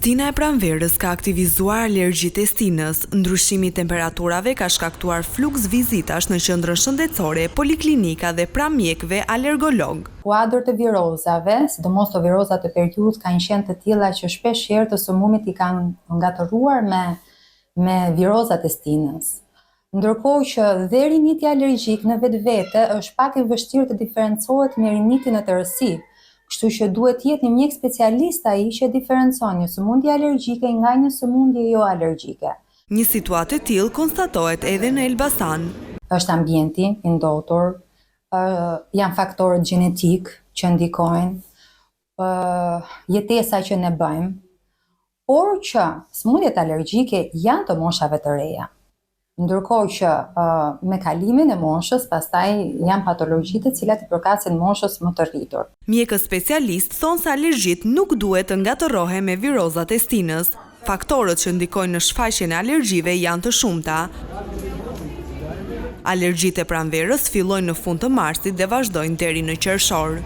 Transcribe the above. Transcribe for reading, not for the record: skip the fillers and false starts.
Stina e pranverës ka aktivizuar alergjitë e stinës. Ndryshimi i temperaturave ka shkaktuar fluks vizitash në qendrën shëndetësore, poliklinika dhe pranë mjekëve alergolog. Kuadrët e virozave, sidomos të virozat e periudhës, kanë qenë të tilla që shpesh herë të sëmumit i kanë ngatëruar me virozat e stinës. Ndërkohë që dhe riniti alergjik në vetvete është pak i vështirë të diferencohet me rinitin në tërësi. Kështu që duhet jetë një mjek specialist ai që diferencon një sëmundje alergjike nga një sëmundje jo alergjike. Një situatë e tillë konstatohet edhe në Elbasan. Është ambienti i ndotur, janë faktorët gjenetik që ndikojnë, jetesa që ne bëjmë, por që sëmundjet alergjike janë të moshave të reja. Ndërkohë që me kalimin e moshës, pastaj janë patologjitë të cilat i përkasin moshës më të rritur. Mjekët specialistë thonë se alergjitë nuk duhet të ngatërohen me virozat e stinës. Faktorët që ndikojnë në shfaqjen e alergjive janë të shumta. Alergjitë e pranverës fillojnë në fund të marsit dhe vazhdojnë deri në qershor.